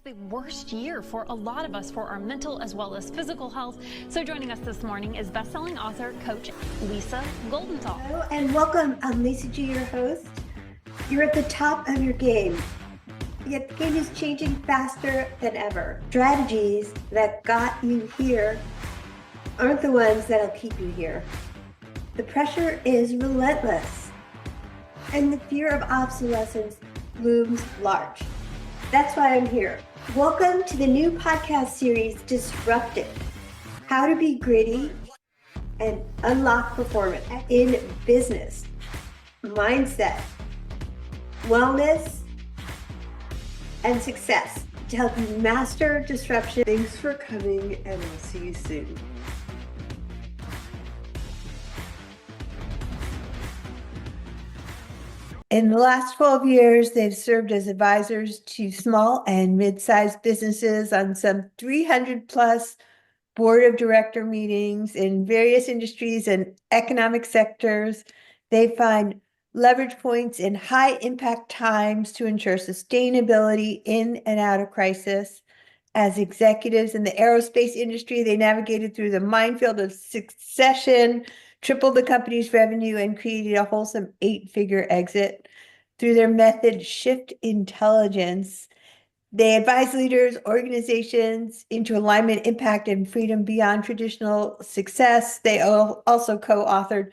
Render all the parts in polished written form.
The worst year for a lot of us for our mental as well as physical health. So joining us this morning is best-selling author, coach Lisa Goldenthal. Hello and welcome. I'm Lisa G, your host. You're at the top of your game, yet the game is changing faster than ever. Strategies that got you here aren't the ones that'll keep you here. The pressure is relentless, and the fear of obsolescence looms large. That's why I'm here. Welcome to the new podcast series, Disrupted: How to Be Gritty and Unlock Performance in Business, Mindset, Wellness, and Success to help you master disruption. Thanks for coming, and I'll see you soon. In the last 12 years, they've served as advisors to small and mid-sized businesses on some 300 plus board of director meetings in various industries and economic sectors. They find leverage points in high impact times to ensure sustainability in and out of crisis. As executives in the aerospace industry, they navigated through the minefield of succession, tripled the company's revenue, and created a wholesome 8-figure exit. Through their method, Shift Intelligence, they advise leaders, organizations into alignment, impact, and freedom beyond traditional success. They also co-authored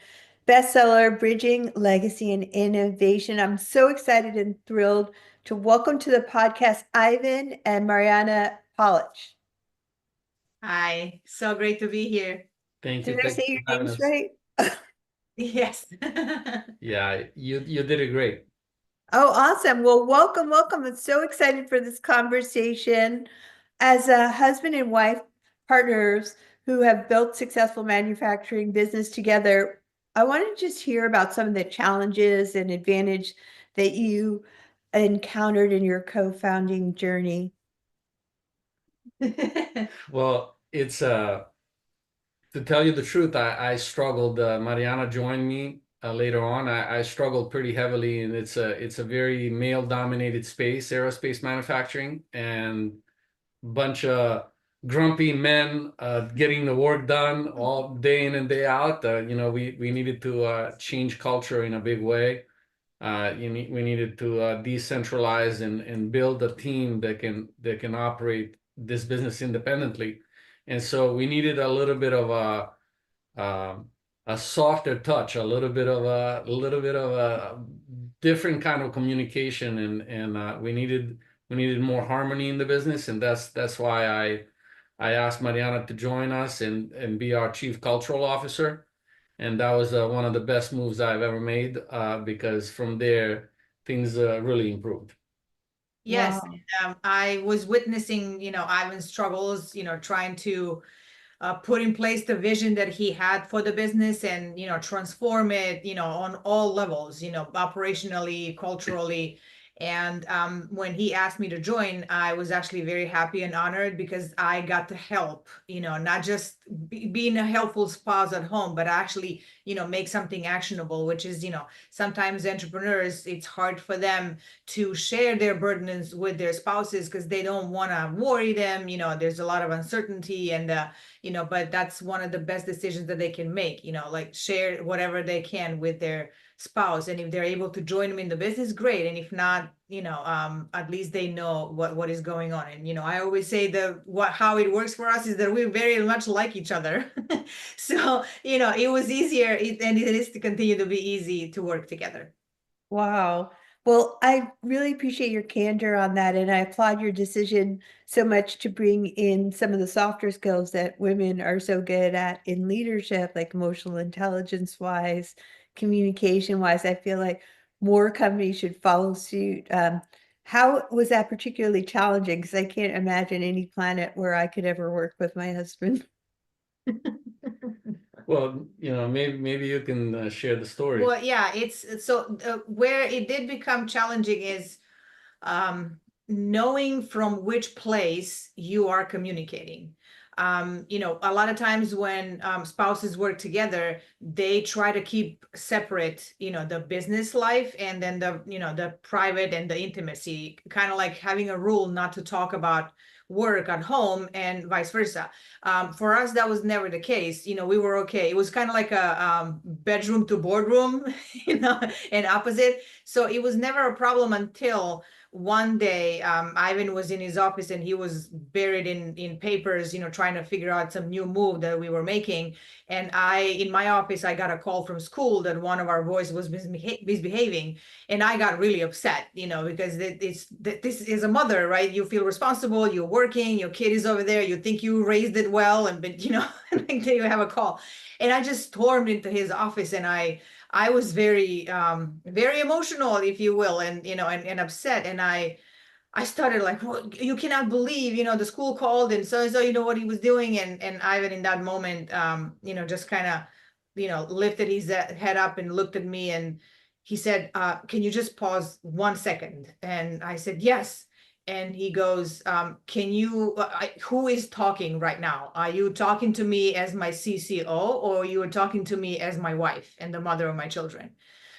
bestseller, Bridging Legacy and Innovation. I'm so excited and thrilled to welcome to the podcast Ivan and Mariana Polic. Hi, so great to be here. Thank you. Did I say your names right? Yes. Yeah, you did it great. Oh, awesome. Well, welcome. I'm so excited for this conversation. As a husband and wife partners who have built successful manufacturing business together, I want to just hear about some of the challenges and advantage that you encountered in your co-founding journey. Well, it's to tell you the truth, I struggled. Mariana joined me later on. I struggled pretty heavily, and it's a very male-dominated space, aerospace manufacturing, and bunch of grumpy men getting the work done all day in and day out. We needed to change culture in a big way. We needed to decentralize and build a team that can operate this business independently. And so we needed a little bit of a softer touch, a little bit of a different kind of communication, and we needed more harmony in the business, and that's why I asked Mariana to join us and be our chief cultural officer, and that was one of the best moves I've ever made because from there things really improved. Yes, Wow. I was witnessing, Ivan's struggles, trying to put in place the vision that he had for the business and, transform it, on all levels, operationally, culturally. And when he asked me to join, I was actually very happy and honored because I got to help, not just being a helpful spouse at home, but actually, make something actionable, which is, sometimes entrepreneurs, it's hard for them to share their burdens with their spouses because they don't want to worry them. There's a lot of uncertainty and, but that's one of the best decisions that they can make, like share whatever they can with their spouse, and if they're able to join them in the business, great, and if not, at least they know what is going on. And I always say how it works for us is that we very much like each other. So it was easier, and it is to continue to be easy to work together. Wow. Well, I really appreciate your candor on that, and I applaud your decision so much to bring in some of the softer skills that women are so good at in leadership, like emotional intelligence wise, communication wise. I feel like more companies should follow suit. How was that particularly challenging? Because I can't imagine any planet where I could ever work with my husband. Well, maybe you can share the story. Well, yeah, it's so where it did become challenging is knowing from which place you are communicating. You know, a lot of times when spouses work together, they try to keep separate, you know, the business life and then the, you know, the private and the intimacy, kind of like having a rule not to talk about work at home and vice versa. For us, that was never the case. You know, we were okay. It was kind of like a bedroom to boardroom, you know, and opposite. So it was never a problem until one day Ivan was in his office and he was buried in papers, you know, trying to figure out some new move that we were making. And in my office, I got a call from school that one of our boys was misbehaving. And I got really upset, you know, because this is a mother, right? You feel responsible, you're working, your kid is over there, you think you raised it well, and but you know, and then you have a call. And I just stormed into his office and I was very very emotional, if you will, and you know, and upset. And I started like, well, you cannot believe, you know, the school called and so you know what he was doing. And Ivan in that moment, you know, just kind of, you know, lifted his head up and looked at me and he said, can you just pause 1 second? And I said, yes. And he goes, can you, who is talking right now? Are you talking to me as my CCO, or you are talking to me as my wife and the mother of my children?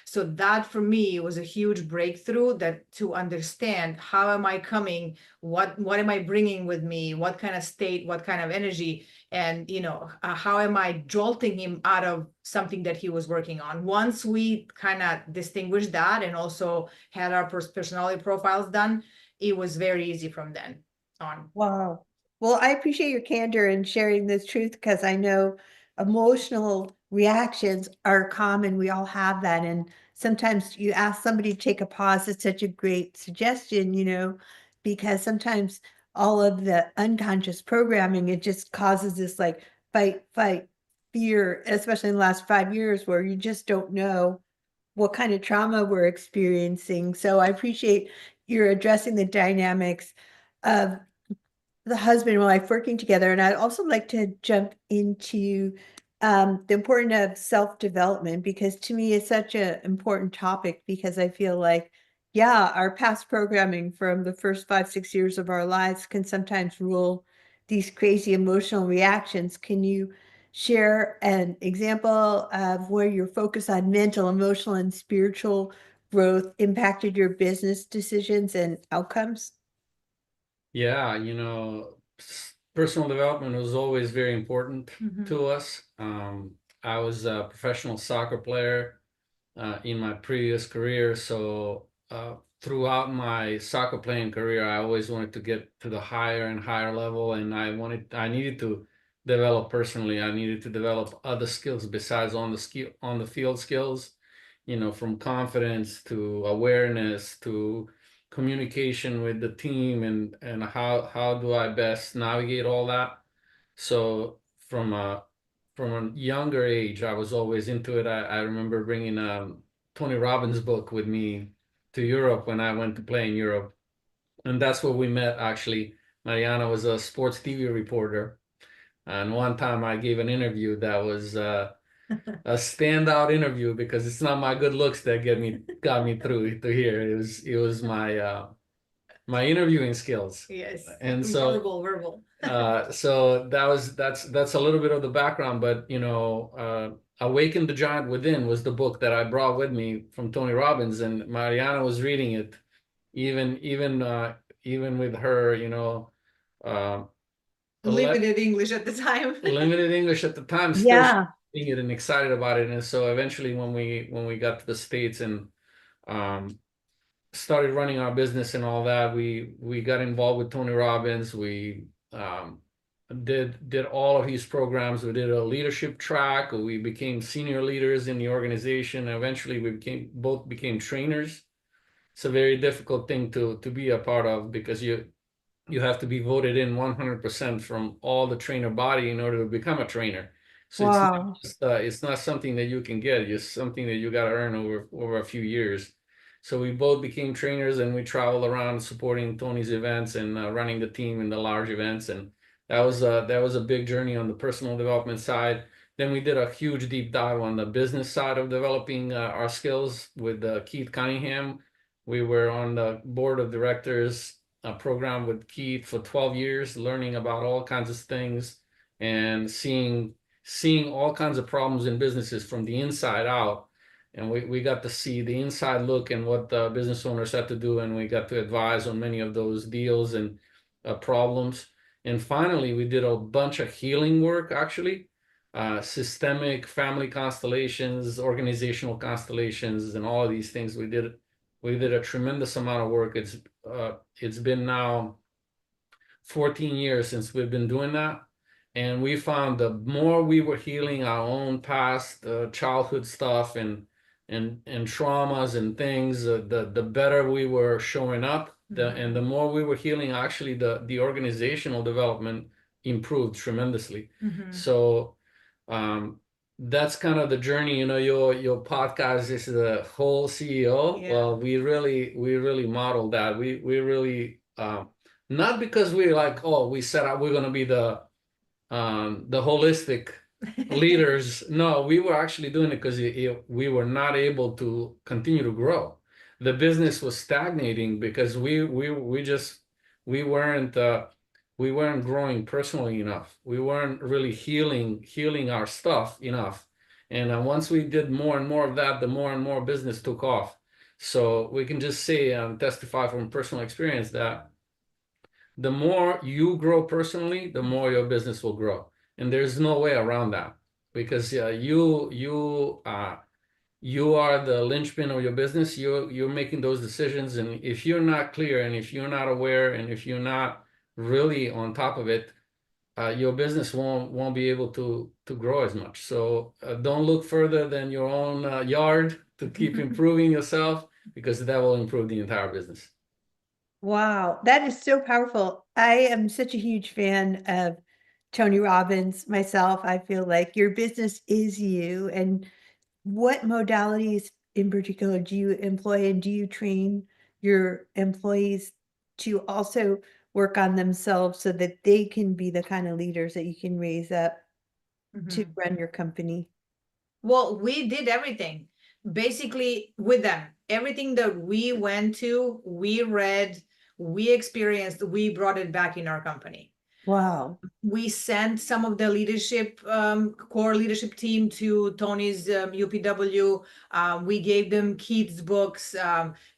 So that for me was a huge breakthrough, that to understand how am I coming, what am I bringing with me, what kind of state, what kind of energy, and you know, how am I jolting him out of something that he was working on. Once we kind of distinguished that and also had our personality profiles done, it was very easy from then on. Wow. Well, I appreciate your candor in sharing this truth because I know emotional reactions are common. We all have that. And sometimes you ask somebody to take a pause. It's such a great suggestion, you know, because sometimes all of the unconscious programming, it just causes this like fight, fear, especially in the last 5 years where you just don't know what kind of trauma we're experiencing. So I appreciate you're addressing the dynamics of the husband and wife working together. And I'd also like to jump into the importance of self-development, because to me it's such an important topic, because I feel like, yeah, our past programming from the first 5, 6 years of our lives can sometimes rule these crazy emotional reactions. Can you share an example of where your focus on mental, emotional, and spiritual growth impacted your business decisions and outcomes? Yeah, you know, personal development was always very important to us. I was a professional soccer player in my previous career, so throughout my soccer playing career, I always wanted to get to the higher and higher level, and I needed to develop personally. I needed to develop other skills besides on the field skills, you know, from confidence to awareness to communication with the team, and how do I best navigate all that. So from a younger age, I was always into it. I remember bringing Tony Robbins book with me to Europe when I went to play in Europe, and that's where we met. Actually, Mariana was a sports TV reporter, and one time I gave an interview that was a standout interview, because it's not my good looks that got me through to here. It was my interviewing skills. Yes. And so verbal. so that's a little bit of the background. But you know, Awaken the Giant Within was the book that I brought with me from Tony Robbins, and Mariana was reading it, even with her, you know, uh, Limited English at the time. limited English at the time, still Yeah. reading it and excited about it. And so eventually, when we got to the States and started running our business and all that, we got involved with Tony Robbins. We did all of his programs. We did a leadership track. We became senior leaders in the organization. Eventually, we both became trainers. It's a very difficult thing to be a part of, because you have to be voted in 100% from all the trainer body in order to become a trainer. So Wow. it's not something that you can get. It's something that you got to earn over a few years. So we both became trainers, and we traveled around supporting Tony's events and running the team in the large events. And that was a big journey on the personal development side. Then we did a huge deep dive on the business side of developing our skills with Keith Cunningham. We were on the board of directors program with Keith for 12 years, learning about all kinds of things, and seeing all kinds of problems in businesses from the inside out. And we got to see the inside look and what the business owners had to do, and we got to advise on many of those deals and problems. And finally, we did a bunch of healing work, actually, systemic family constellations, organizational constellations, and all of these things. We did a tremendous amount of work. It's been now 14 years since we've been doing that. And we found the more we were healing our own past childhood stuff and traumas and things, the better we were showing up. And the more we were healing, actually, the organizational development improved tremendously. So that's kind of the journey. Your podcast is the whole CEO. Yeah. Well, we really modeled that. We really not because we like, oh, we set out we're going to be the holistic leaders. No, we were actually doing it because we were not able to continue to grow. The business was stagnating because we weren't growing personally enough. We weren't really healing our stuff enough. And once we did more and more of that, the more and more business took off. So we can just say and testify from personal experience that the more you grow personally, the more your business will grow. And there's no way around that, because you are the linchpin of your business. You're making those decisions, and if you're not clear, and if you're not aware, and if you're not really on top of it, your business won't be able to grow as much. So don't look further than your own yard to keep improving yourself, because that will improve the entire business. Wow, that is so powerful. I am such a huge fan of Tony Robbins myself. I feel like your business is you. And what modalities in particular do you employ, and do you train your employees to also work on themselves so that they can be the kind of leaders that you can raise up to run your company? Well, we did everything basically with them. Everything that we went to, we read, we experienced, we brought it back in our company. Wow. We sent some of the leadership, core leadership team to Tony's UPW. We gave them kids books.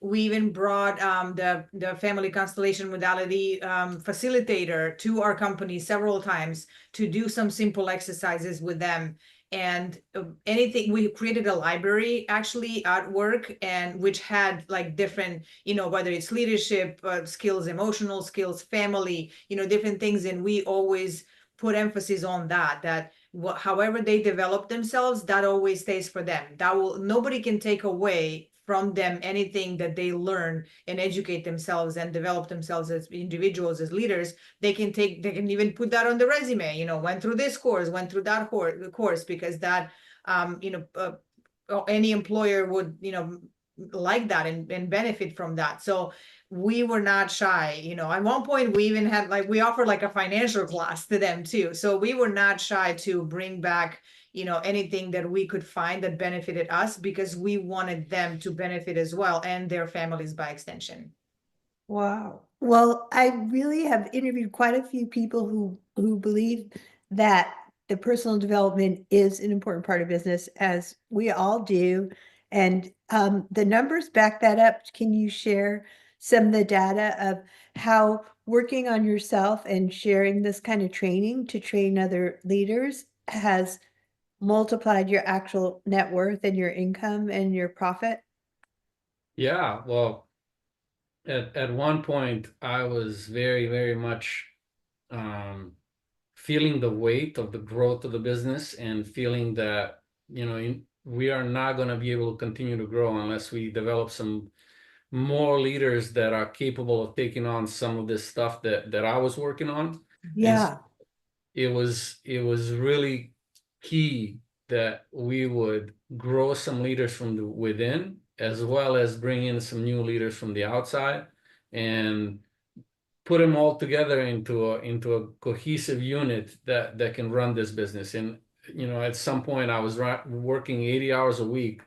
We even brought the family constellation modality facilitator to our company several times to do some simple exercises with them. And anything, we created a library actually at work, and which had like different, whether it's leadership skills, emotional skills, family, different things. And we always put emphasis on that however they develop themselves, that always stays for them. Nobody can take away from them anything that they learn and educate themselves and develop themselves as individuals, as leaders. They can even put that on the resume, went through this course, went through that course, because that, any employer would, like that and benefit from that. So we were not shy, at one point we even had we offered like a financial class to them too. So we were not shy to bring back, anything that we could find that benefited us, because we wanted them to benefit as well, and their families by extension. Wow. Well, I really have interviewed quite a few people who believe that the personal development is an important part of business, as we all do. And the numbers back that up. Can you share some of the data of how working on yourself and sharing this kind of training to train other leaders has multiplied your actual net worth and your income and your profit? Yeah, well, at one point I was very, very much feeling the weight of the growth of the business, and feeling that, we are not going to be able to continue to grow unless we develop some more leaders that are capable of taking on some of this stuff that I was working on. Yeah. It was really key that we would grow some leaders from the within, as well as bring in some new leaders from the outside, and put them all together into a cohesive unit that can run this business. And at some point I was working 80 hours a week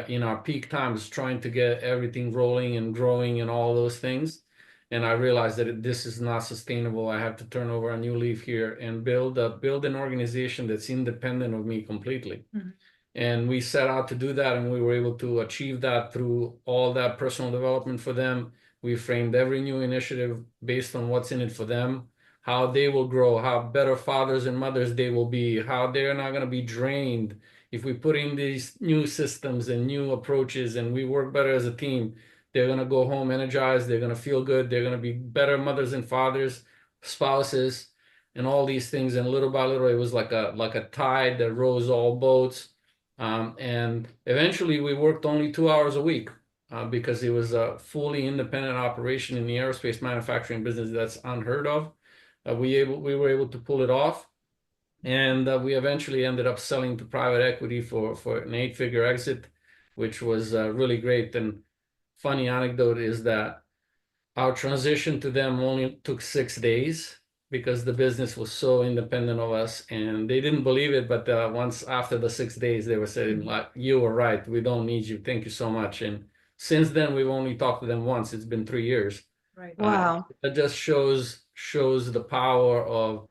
in our peak times, trying to get everything rolling and growing and all those things. and I realized that this is not sustainable. I have to turn over a new leaf here and build an organization that's independent of me completely. Mhm. And we set out to do that, and we were able to achieve that through all that personal development for them. We framed every new initiative based on what's in it for them, how they will grow, how better fathers and mothers they will be, how they're not going to be drained if we put in these new systems and new approaches and we work better as a team. They're going to go home energized, they're going to feel good, they're going to be better mothers and fathers, spouses, and all these things. And little by little, it was like a tide that rose all boats. And eventually we worked only 2 hours a week because it was a fully independent operation in the aerospace manufacturing business. That's unheard of. We were able to pull it off, and we eventually ended up selling to private equity for an 8-figure exit, which was really great. And funny anecdote is that our transition to them only took 6 days because the business was so independent of us, and they didn't believe it. But once after the 6 days, they were saying, like, you were right, we don't need you, thank you so much. And since then, we've only talked to them once. It's been 3 years. Right. Wow. That just shows the power of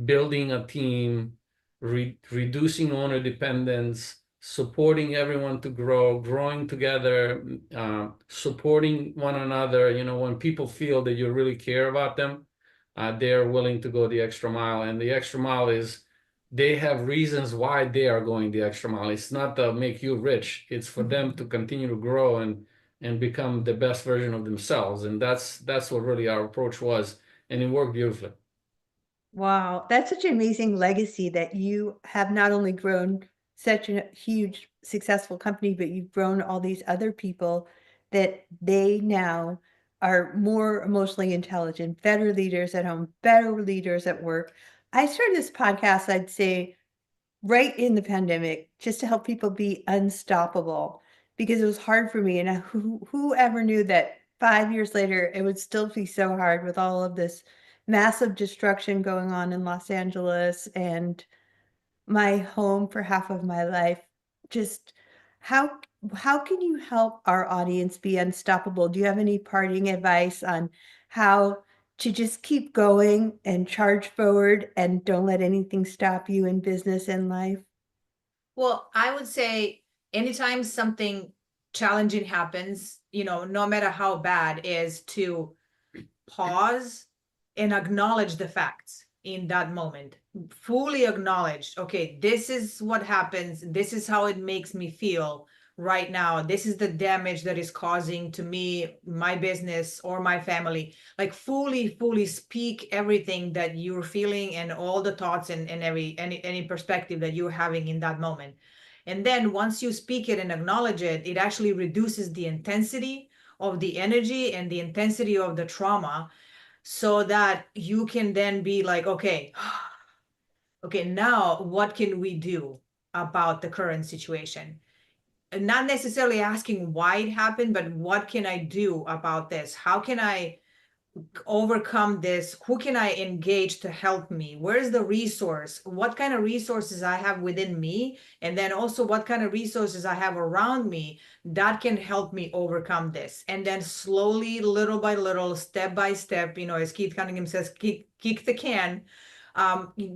building a team, reducing owner dependence, supporting everyone to grow, growing together, supporting one another. You know, when people feel that you really care about them, they're willing to go the extra mile. And the extra mile is they have reasons why they are going the extra mile. It's not to make you rich. It's for them to continue to grow and become the best version of themselves. And that's what really our approach was. And it worked beautifully. Wow, that's such an amazing legacy that you have not only grown such a huge successful company, but you've grown all these other people that they now are more emotionally intelligent, better leaders at home, better leaders at work. I started this podcast, I'd say, right in the pandemic, just to help people be unstoppable because it was hard for me. And whoever knew that 5 years later, it would still be so hard with all of this massive destruction going on in Los Angeles and my home for half of my life. Just how how can you help our audience be unstoppable? Do you have any parting advice on how to just keep going and charge forward and don't let anything stop you in business and life? Well, I would say anytime something challenging happens, no matter how bad, is to pause and acknowledge the facts in that moment. Fully acknowledge, okay, this is what happens. This is how it makes me feel right now. This is the damage that is causing to me, my business, or my family. Like fully speak everything that you're feeling and all the thoughts and any perspective that you're having in that moment. And then once you speak it and acknowledge it, it actually reduces the intensity of the energy and the intensity of the trauma, so that you can then be like, okay, okay, now what can we do about the current situation? And not necessarily asking why it happened, but what can I do about this? How can I overcome this? Who can I engage to help me? Where's the resource? What kind of resources I have within me? And then also what kind of resources I have around me that can help me overcome this. And then slowly, little by little, step by step, as Keith Cunningham says, kick the can,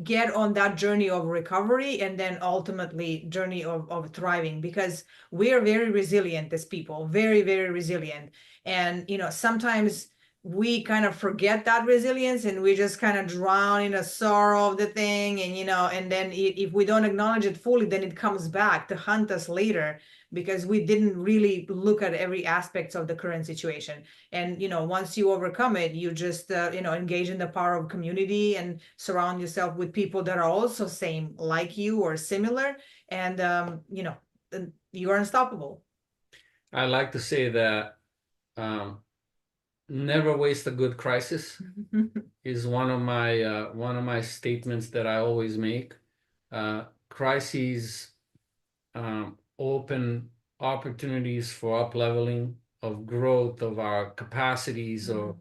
get on that journey of recovery, and then ultimately journey of thriving, because we are very resilient as people, very, very resilient. And, sometimes we kind of forget that resilience and we just kind of drown in a sorrow of the thing. And, and then if we don't acknowledge it fully, then it comes back to hunt us later because we didn't really look at every aspects of the current situation. And, once you overcome it, you just, engage in the power of community and surround yourself with people that are also same like you or similar. And, you are unstoppable. I like to say that never waste a good crisis is one of my statements that I always make. Crises open opportunities for up leveling of growth of our capacities, or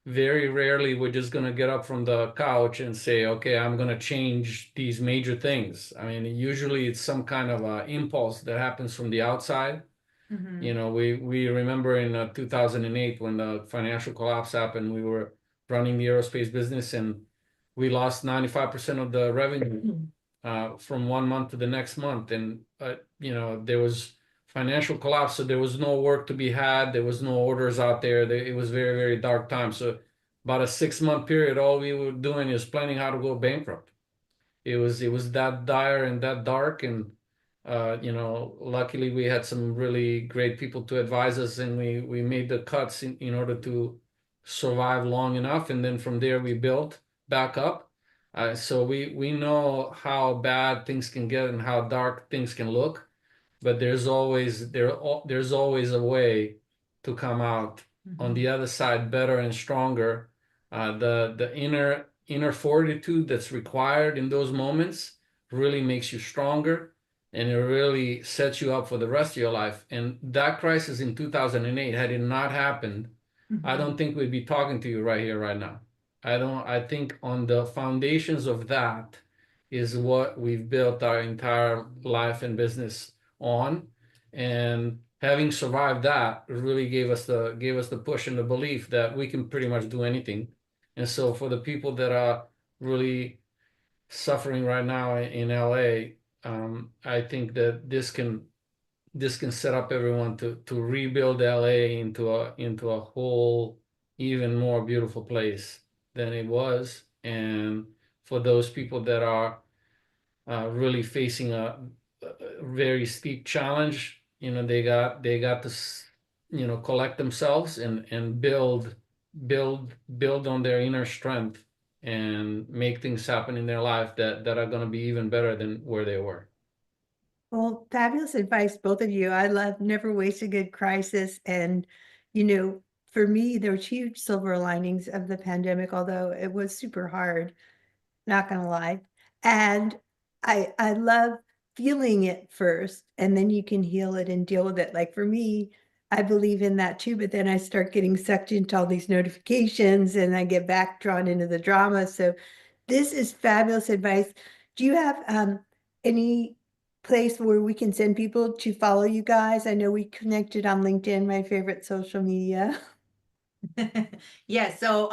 very rarely we're just going to get up from the couch and say, okay, I'm going to change these major things. I mean, usually it's some kind of impulse that happens from the outside. Mhm. You know, we remember in 2008 when the financial collapse happened, we were running the aerospace business and we lost 95% of the revenue from one month to the next month. And, you know, there was financial collapse, so there was no work to be had. There was no orders out there. It was very, very dark time. So about a 6-month period, all we were doing is planning how to go bankrupt. It was that dire and that dark. And, you know, luckily we had some really great people to advise us, and we made the cuts in order to survive long enough. And then from there we built back up. So we know how bad things can get and how dark things can look, but there's always a way to come out on the other side better and stronger. The inner fortitude that's required in those moments really makes you stronger, and it really sets you up for the rest of your life. And that crisis in 2008, had it not happened, I don't think we'd be talking to you right here, right now. I think on the foundations of that is what we've built our entire life and business on. And having survived that really gave us the push and the belief that we can pretty much do anything. And so for the people that are really suffering right now in LA, I think that this can set up everyone to rebuild LA into a whole, even more beautiful place than it was. And for those people that are really facing a very steep challenge, you know, they got to you know, collect themselves and build on their inner strength and make things happen in their life that are going to be even better than where they were. Well, fabulous advice, both of you. I love never waste a good crisis. And, you know, for me, there was huge silver linings of the pandemic, although it was super hard, not gonna lie. And I love feeling it first, and then you can heal it and deal with it. Like for me, I believe in that too, but then I start getting sucked into all these notifications and I get back drawn into the drama. So this is fabulous advice. Do you have any place where we can send people to follow you guys? I know we connected on LinkedIn, my favorite social media. Yeah, so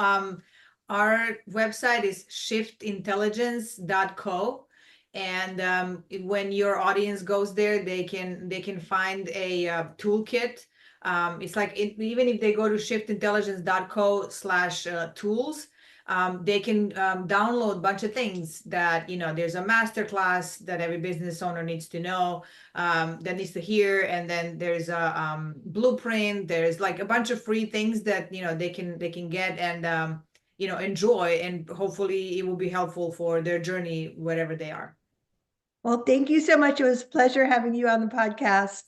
our website is shiftintelligence.co, and when your audience goes there, they can find a toolkit. It's like even if they go to shiftintelligence.co/tools, they can download a bunch of things that, you know, there's a master class that every business owner needs to know, that needs to hear, and then there's a blueprint. There's like a bunch of free things that, you know, they can get and you know, enjoy, and hopefully it will be helpful for their journey wherever they are. Well, thank you so much. It was a pleasure having you on the podcast.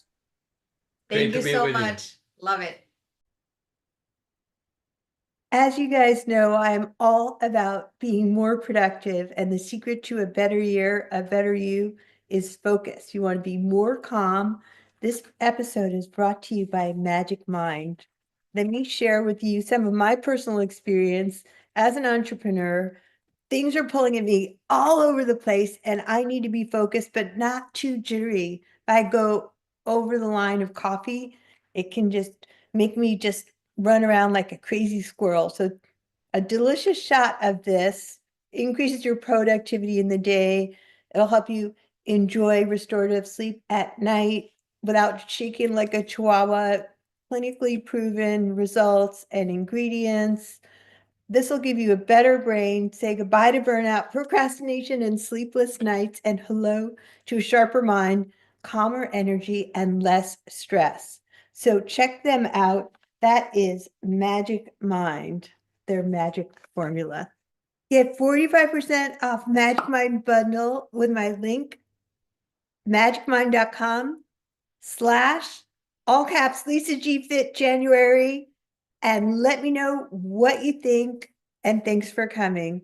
Thank Great to you be so with you. much. Love it. As you guys know, I'm all about being more productive, and the secret to a better year, a better you, is focus. You want to be more calm. This episode is brought to you by Magic Mind. Let me share with you some of my personal experience as an entrepreneur. Things are pulling at me all over the place, and I need to be focused, but not too jittery. If I go over the line of coffee, it can just make me just run around like a crazy squirrel. So a delicious shot of this increases your productivity in the day. It'll help you enjoy restorative sleep at night without shaking like a chihuahua. Clinically proven results and ingredients. This will give you a better brain, say goodbye to burnout, procrastination, and sleepless nights, and hello to a sharper mind, calmer energy, and less stress. So check them out. That is Magic Mind, their magic formula. Get 45% off Magic Mind bundle with my link, magicmind.com/ all caps Lisa G Fit January, and let me know what you think. And thanks for coming.